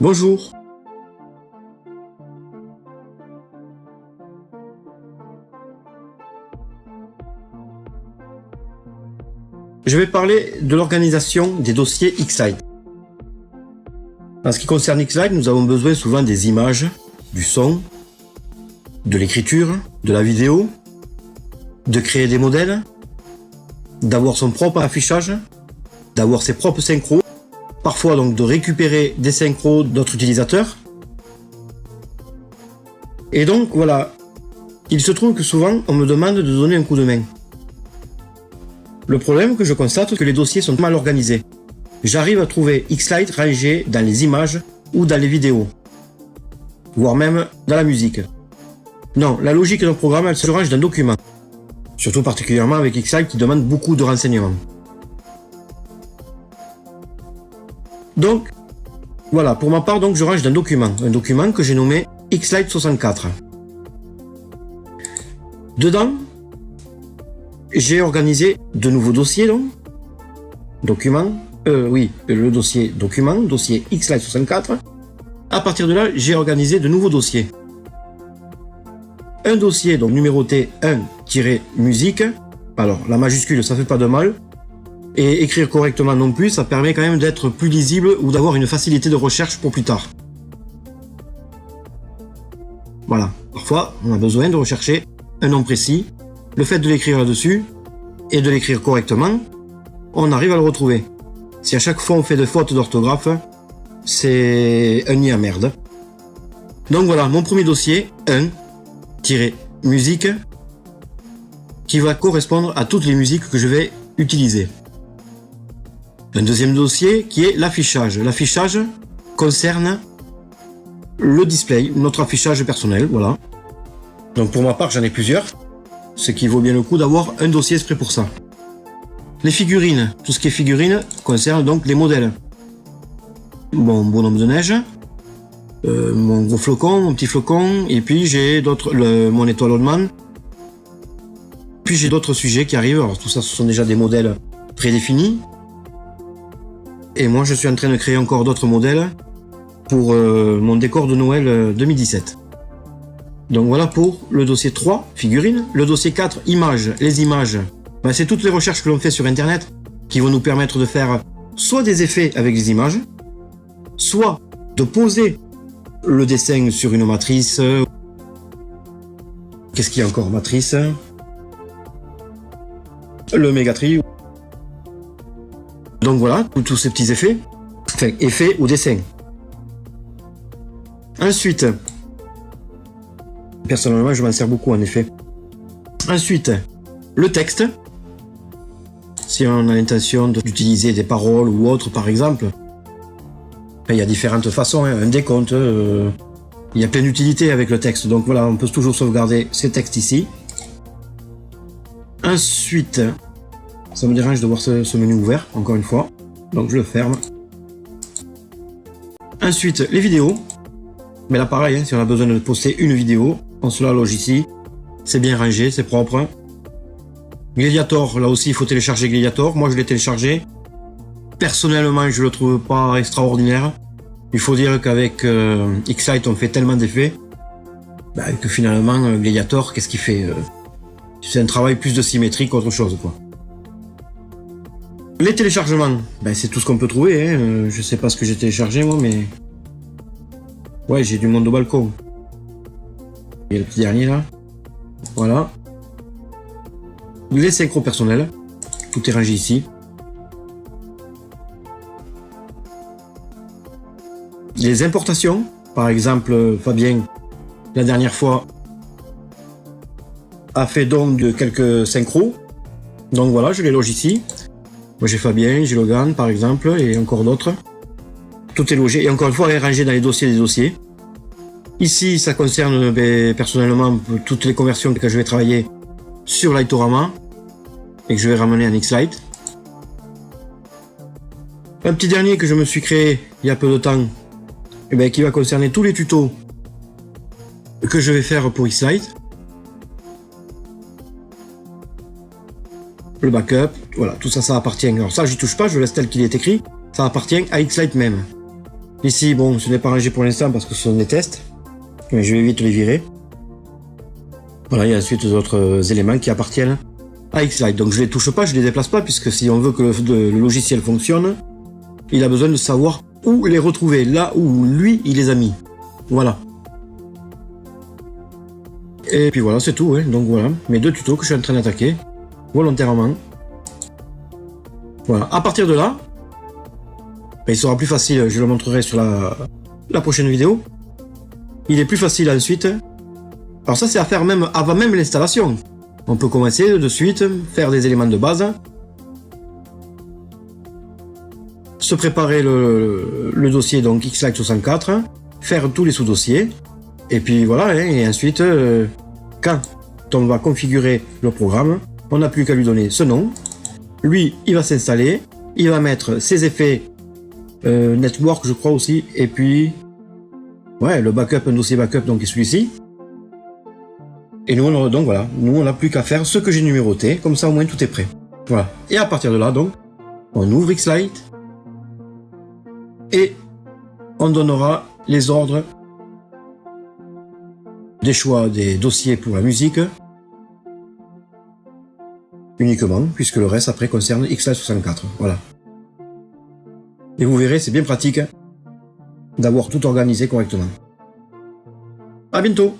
Bonjour. Je vais parler de l'organisation des dossiers Xlite. En ce qui concerne Xlite, nous avons besoin souvent des images, du son, de l'écriture, de la vidéo, de créer des modèles, d'avoir son propre affichage, d'avoir ses propres synchros, parfois donc de récupérer des synchros d'autres utilisateurs. Et donc voilà, il se trouve que souvent on me demande de donner un coup de main. Le problème que je constate, c'est que les dossiers sont mal organisés. J'arrive à trouver Xlite rangé dans les images ou dans les vidéos, voire même dans la musique. Non, la logique d'un programme, elle se range dans un document. Surtout particulièrement avec Xlite qui demande beaucoup de renseignements. Donc, voilà, pour ma part, donc, je range dans un document que j'ai nommé Xlite 64. Dedans, j'ai organisé de nouveaux dossiers, donc, le dossier document, dossier Xlite 64. À partir de là, j'ai organisé de nouveaux dossiers. Un dossier donc numéroté 1-musique. Alors, la majuscule, ça fait pas de mal. Et écrire correctement non plus, ça permet quand même d'être plus lisible ou d'avoir une facilité de recherche pour plus tard. Voilà, parfois, on a besoin de rechercher un nom précis. Le fait de l'écrire là-dessus, et de l'écrire correctement, on arrive à le retrouver. Si à chaque fois on fait des fautes d'orthographe, c'est un nid à merde. Donc voilà, mon premier dossier, 1-musique, qui va correspondre à toutes les musiques que je vais utiliser. Un deuxième dossier qui est l'affichage. L'affichage concerne le display, notre affichage personnel, voilà. Donc pour ma part, j'en ai plusieurs, ce qui vaut bien le coup d'avoir un dossier exprès pour ça. Les figurines, tout ce qui est figurines concerne donc les modèles. Mon bonhomme de neige, mon gros flocon, mon petit flocon, et puis j'ai mon étoile Oldman. Puis j'ai d'autres sujets qui arrivent, alors tout ça ce sont déjà des modèles prédéfinis. Et moi je suis en train de créer encore d'autres modèles pour mon décor de Noël 2017. Donc voilà pour le dossier 3, figurines. Le dossier 4, images. Les images, c'est toutes les recherches que l'on fait sur internet qui vont nous permettre de faire soit des effets avec les images, soit de poser le dessin sur une matrice. Qu'est-ce qu'il y a encore? Matrice. Le Megatree. Donc voilà, tous ces petits effets. Enfin, effets ou dessins. Ensuite, personnellement, je m'en sers beaucoup en effet. Ensuite, le texte. Si on a l'intention d'utiliser des paroles ou autres, par exemple, il y a différentes façons, un décompte, il y a plein d'utilités avec le texte. Donc voilà, on peut toujours sauvegarder ces textes ici. Ensuite, ça me dérange de voir ce menu ouvert, encore une fois. Donc je le ferme. Ensuite, les vidéos. Mais là pareil, si on a besoin de poster une vidéo, on se la loge ici. C'est bien rangé, c'est propre. Gladiator, là aussi il faut télécharger Gladiator. Moi je l'ai téléchargé. Personnellement, je le trouve pas extraordinaire. Il faut dire qu'avec Xlite, on fait tellement d'effets que finalement, Gladiator, qu'est-ce qu'il fait? C'est un travail plus de symétrie qu'autre chose, quoi. Les téléchargements, c'est tout ce qu'on peut trouver. Je sais pas ce que j'ai téléchargé moi, mais ouais, j'ai du monde au balcon. Et le petit dernier là, voilà. Les synchros personnels, tout est rangé ici. Les importations, par exemple, Fabien, la dernière fois, a fait don de quelques synchros. Donc voilà, je les loge ici. Moi j'ai Fabien, j'ai Logan par exemple, et encore d'autres. Tout est logé, et encore une fois, elle est rangé dans les dossiers des dossiers. Ici, ça concerne personnellement toutes les conversions que je vais travailler sur Lightorama et que je vais ramener en Xlite. Un petit dernier que je me suis créé il y a peu de temps, qui va concerner tous les tutos que je vais faire pour Xlite. Le backup, voilà, tout ça, ça appartient. Alors ça, j'y touche pas, je laisse tel qu'il est écrit. Ça appartient à Xlite même. Ici, bon, ce n'est pas rangé pour l'instant parce que ce sont des tests, mais je vais vite les virer. Voilà, il y a ensuite d'autres éléments qui appartiennent à Xlite. Donc je les touche pas, je les déplace pas, puisque si on veut que le logiciel fonctionne, il a besoin de savoir où les retrouver, là où lui, il les a mis. Voilà. Et puis voilà, c'est tout. Hein. Donc voilà, mes 2 tutos que je suis en train d'attaquer, volontairement. Voilà, à partir de là, ben, il sera plus facile, je le montrerai sur la prochaine vidéo. Il est plus facile ensuite. Alors ça, c'est à faire même avant même l'installation. On peut commencer de suite, faire des éléments de base. Se préparer le dossier, donc Xlite 64, faire tous les sous-dossiers. Et puis voilà, hein, et ensuite, quand on va configurer le programme, on n'a plus qu'à lui donner ce nom. Lui, il va s'installer, il va mettre ses effets network, je crois aussi, et puis ouais, le backup, un dossier backup, donc est celui-ci. Et nous, donc voilà, nous on n'a plus qu'à faire ce que j'ai numéroté, comme ça au moins tout est prêt. Voilà. Et à partir de là, donc, on ouvre Xlite et on donnera les ordres des choix des dossiers pour la musique uniquement, puisque le reste après concerne Xlite 64. Voilà. Et vous verrez, c'est bien pratique d'avoir tout organisé correctement. À bientôt!